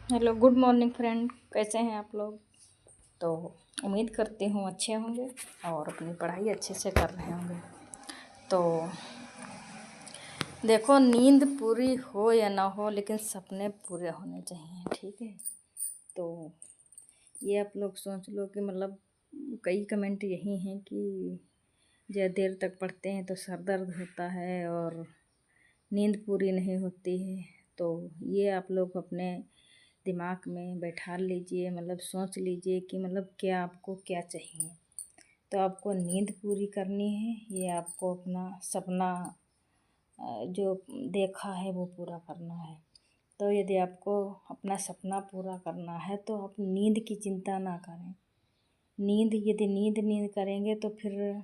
Hello, good morning friend. कैसे हैं आप लोग? तो उम्मीद करती हूँ अच्छे होंगे और अपनी पढ़ाई अच्छे से कर रहे होंगे। तो देखो, नींद पूरी हो या ना हो, लेकिन सपने पूरे होने चाहिए, ठीक है। तो ये आप लोग सोच लो कि मतलब कई कमेंट यही हैं कि ज़्यादा देर तक पढ़ते हैं तो सर दर्द होता है और नींद पूरी नहीं होती है। तो ये आप लोग अपने दिमाग में बैठा लीजिए, मतलब सोच लीजिए कि मतलब क्या आपको क्या चाहिए। तो आपको नींद पूरी करनी है, ये आपको अपना सपना जो देखा है वो पूरा करना है। तो यदि आपको अपना सपना पूरा करना है तो आप नींद की चिंता ना करें। यदि नींद करेंगे तो फिर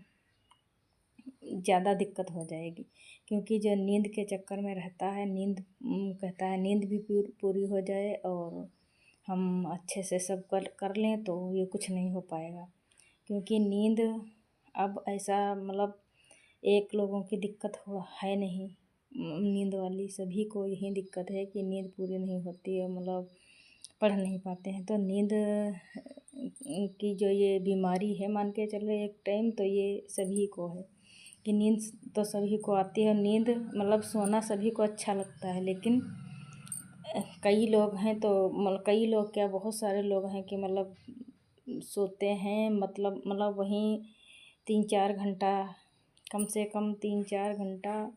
ज़्यादा दिक्कत हो जाएगी, क्योंकि जो नींद के चक्कर में रहता है, नींद कहता है नींद भी पूरी हो जाए और हम अच्छे से सब कर लें, तो ये कुछ नहीं हो पाएगा। क्योंकि नींद अब ऐसा मतलब एक लोगों की दिक्कत है नहीं, नींद वाली सभी को यही दिक्कत है कि नींद पूरी नहीं होती है, मतलब पढ़ नहीं पाते हैं। तो नींद की जो ये बीमारी है, मान के चलो एक टाइम तो ये सभी को है कि नींद तो सभी को आती है। नींद मतलब सोना सभी को अच्छा लगता है, लेकिन कई लोग हैं तो कई लोग क्या, बहुत सारे लोग हैं कि मतलब सोते हैं, मतलब वहीं 3-4 घंटा, कम से कम 3-4 घंटा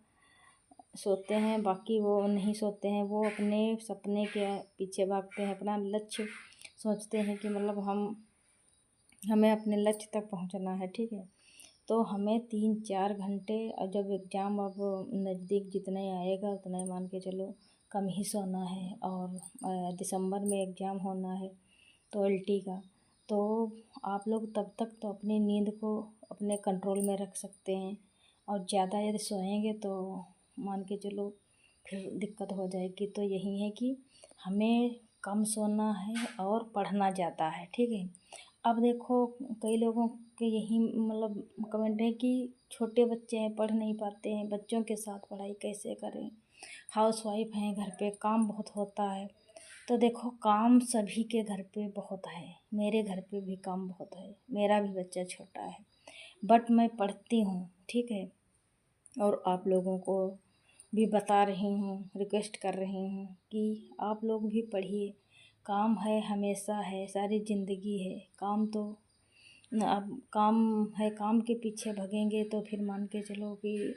सोते हैं, बाकी वो नहीं सोते हैं। वो अपने सपने के पीछे भागते हैं, अपना लक्ष्य सोचते हैं कि मतलब हमें अपने लक्ष्य तक पहुंचना है, ठीक है। तो हमें 3-4 घंटे, और जब एग्ज़ाम अब नज़दीक जितने आएगा उतना मान के चलो कम ही सोना है। और दिसंबर में एग्ज़ाम होना है तो एलटी का, तो आप लोग तब तक तो अपनी नींद को अपने कंट्रोल में रख सकते हैं। और ज़्यादा यदि सोएंगे तो मान के चलो फिर दिक्कत हो जाएगी। तो यही है कि हमें कम सोना है और पढ़ना ज़्यादा है, ठीक है। अब देखो, कई लोगों के यही मतलब कमेंट है कि छोटे बच्चे हैं, पढ़ नहीं पाते हैं, बच्चों के साथ पढ़ाई कैसे करें, हाउसवाइफ हैं, घर पे काम बहुत होता है। तो देखो, काम सभी के घर पे बहुत है, मेरे घर पे भी काम बहुत है, मेरा भी बच्चा छोटा है, बट मैं पढ़ती हूँ, ठीक है। और आप लोगों को भी बता रही हूँ, रिक्वेस्ट कर रही हूँ कि आप लोग भी पढ़िए। काम है, हमेशा है, सारी ज़िंदगी है। काम तो अब काम है, काम के पीछे भगेंगे तो फिर मान के चलो कि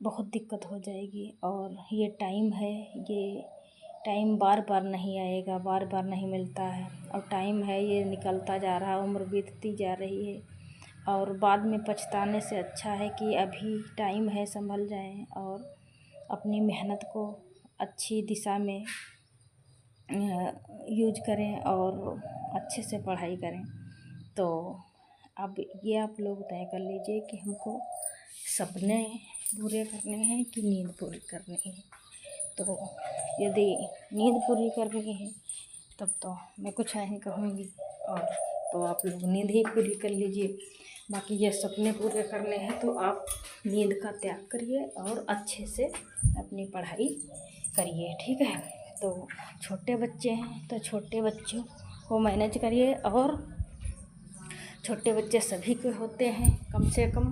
बहुत दिक्कत हो जाएगी। और ये टाइम है, ये टाइम बार बार नहीं आएगा, बार बार नहीं मिलता है। और टाइम है, ये निकलता जा रहा है, उम्र बीतती जा रही है, और बाद में पछताने से अच्छा है कि अभी टाइम है, संभल जाएं और अपनी मेहनत को अच्छी दिशा में यूज करें और अच्छे से पढ़ाई करें। तो अब ये आप लोग तय कर लीजिए कि हमको सपने पूरे करने हैं कि नींद पूरी करनी है। तो यदि नींद पूरी करनी है तब तो मैं कुछ नहीं कहूँगी, और तो आप लोग नींद ही पूरी कर लीजिए। बाकी ये सपने पूरे करने हैं तो आप नींद का त्याग करिए और अच्छे से अपनी पढ़ाई करिए, ठीक है। तो छोटे बच्चे हैं तो छोटे बच्चों को मैनेज करिए, और छोटे बच्चे सभी के होते हैं कम से कम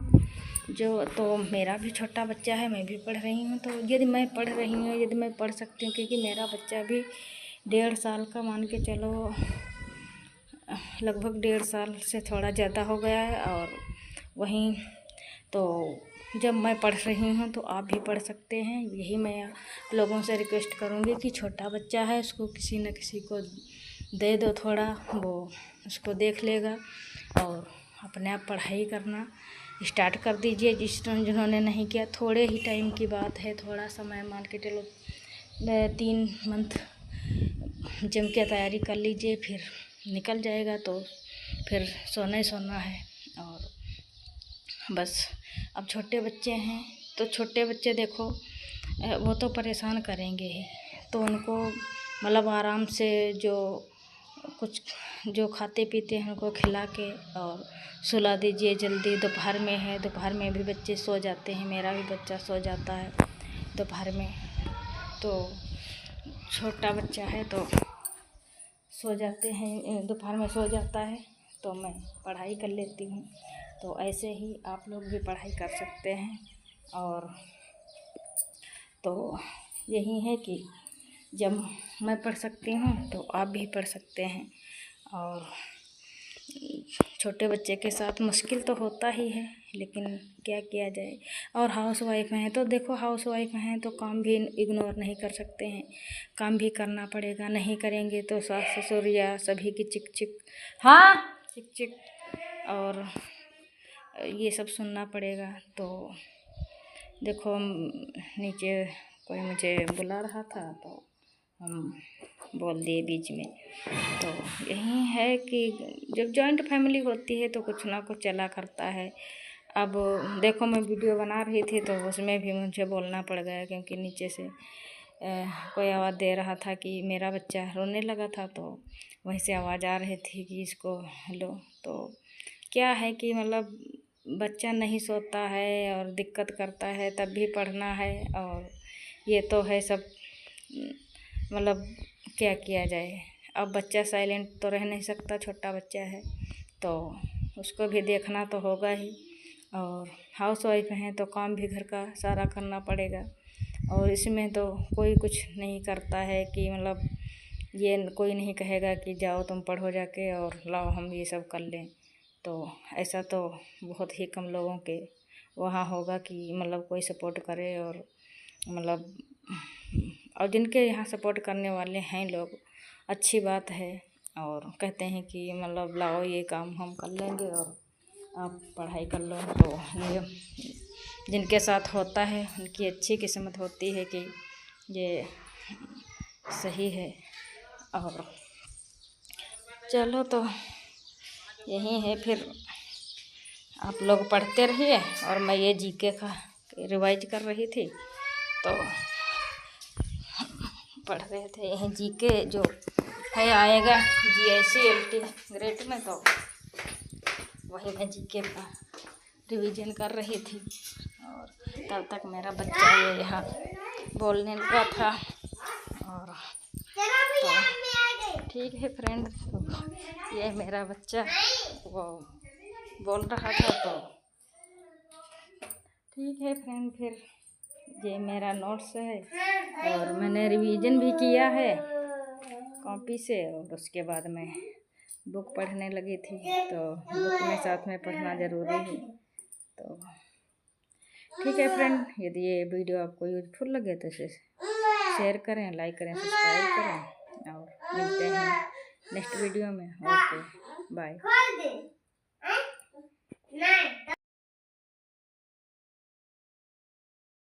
जो। तो मेरा भी छोटा बच्चा है, मैं भी पढ़ रही हूँ। तो यदि मैं पढ़ रही हूँ, यदि मैं पढ़ सकती हूँ, क्योंकि मेरा बच्चा भी 1.5 साल का, मान के चलो लगभग 1.5 साल से थोड़ा ज़्यादा हो गया है। और वहीं तो जब मैं पढ़ रही हूँ तो आप भी पढ़ सकते हैं। यही मैं लोगों से रिक्वेस्ट करूँगी कि छोटा बच्चा है, उसको किसी न किसी को दे दो थोड़ा, वो उसको देख लेगा और अपने आप पढ़ाई करना स्टार्ट कर दीजिए। जिन्होंने नहीं किया, थोड़े ही टाइम की बात है, थोड़ा समय मान के चलो 3 मंथ जम के तैयारी कर लीजिए, फिर निकल जाएगा। तो फिर सोना ही सोना है। और बस अब छोटे बच्चे हैं तो छोटे बच्चे देखो वो तो परेशान करेंगे ही, तो उनको मतलब आराम से कुछ जो खाते पीते हैं उनको खिला के और सुला दीजिए जल्दी। दोपहर में है, दोपहर में भी बच्चे सो जाते हैं, मेरा भी बच्चा सो जाता है दोपहर में। तो छोटा बच्चा है तो सो जाते हैं, दोपहर में सो जाता है तो मैं पढ़ाई कर लेती हूँ। तो ऐसे ही आप लोग भी पढ़ाई कर सकते हैं। और तो यही है कि जब मैं पढ़ सकती हूँ तो आप भी पढ़ सकते हैं। और छोटे बच्चे के साथ मुश्किल तो होता ही है, लेकिन क्या किया जाए। और हाउस वाइफ हैं तो देखो, हाउस वाइफ हैं तो काम भी इग्नोर नहीं कर सकते हैं, काम भी करना पड़ेगा। नहीं करेंगे तो सास ससुर या सभी की चिक चिक, हाँ चिक चिक, और ये सब सुनना पड़ेगा। तो देखो नीचे कोई मुझे बुला रहा था तो हम बोल दिए बीच में। तो यही है कि जब जॉइंट फैमिली होती है तो कुछ ना कुछ चला करता है। अब देखो मैं वीडियो बना रही थी तो उसमें भी मुझे बोलना पड़ गया, क्योंकि नीचे से कोई आवाज़ दे रहा था कि मेरा बच्चा रोने लगा था, तो वहीं से आवाज़ आ रही थी कि इसको लो। तो क्या है कि मतलब बच्चा नहीं सोता है और दिक्कत करता है, तब भी पढ़ना है। और ये तो है सब, मतलब क्या किया जाए। अब बच्चा साइलेंट तो रह नहीं सकता, छोटा बच्चा है तो उसको भी देखना तो होगा ही। और हाउस वाइफ हैं तो काम भी घर का सारा करना पड़ेगा। और इसमें तो कोई कुछ नहीं करता है कि मतलब ये कोई नहीं कहेगा कि जाओ तुम पढ़ो जाके और लाओ हम ये सब कर लें। तो ऐसा तो बहुत ही कम लोगों के वहाँ होगा कि मतलब कोई सपोर्ट करे। और मतलब और जिनके यहाँ सपोर्ट करने वाले हैं लोग, अच्छी बात है। और कहते हैं कि मतलब लाओ ये काम हम कर लेंगे और आप पढ़ाई कर लो। तो ये जिनके साथ होता है उनकी अच्छी किस्मत होती है कि ये सही है। और चलो तो यही है, फिर आप लोग पढ़ते रहिए। और मैं ये जीके का रिवाइज कर रही थी तो पढ़ रहे थे। यही जीके जो है आएगा GICLT ग्रेड में, तो वही मैं जीके का रिवीजन कर रही थी। और तब तक मेरा बच्चा ये यहाँ बोलने लगा था। और तो ठीक है फ्रेंड, तो ये मेरा बच्चा वो बोल रहा था। तो ठीक है फ्रेंड, फिर ये मेरा नोट्स है और मैंने रिवीजन भी किया है कॉपी से। और उसके बाद मैं बुक पढ़ने लगी थी, तो बुक में साथ में पढ़ना ज़रूरी है। तो ठीक है फ्रेंड, यदि ये वीडियो आपको यूजफुल लगे तो इसे शेयर करें, लाइक करें, सब्सक्राइब करें। और मिलते हैं नेक्स्ट वीडियो में। Okay bye.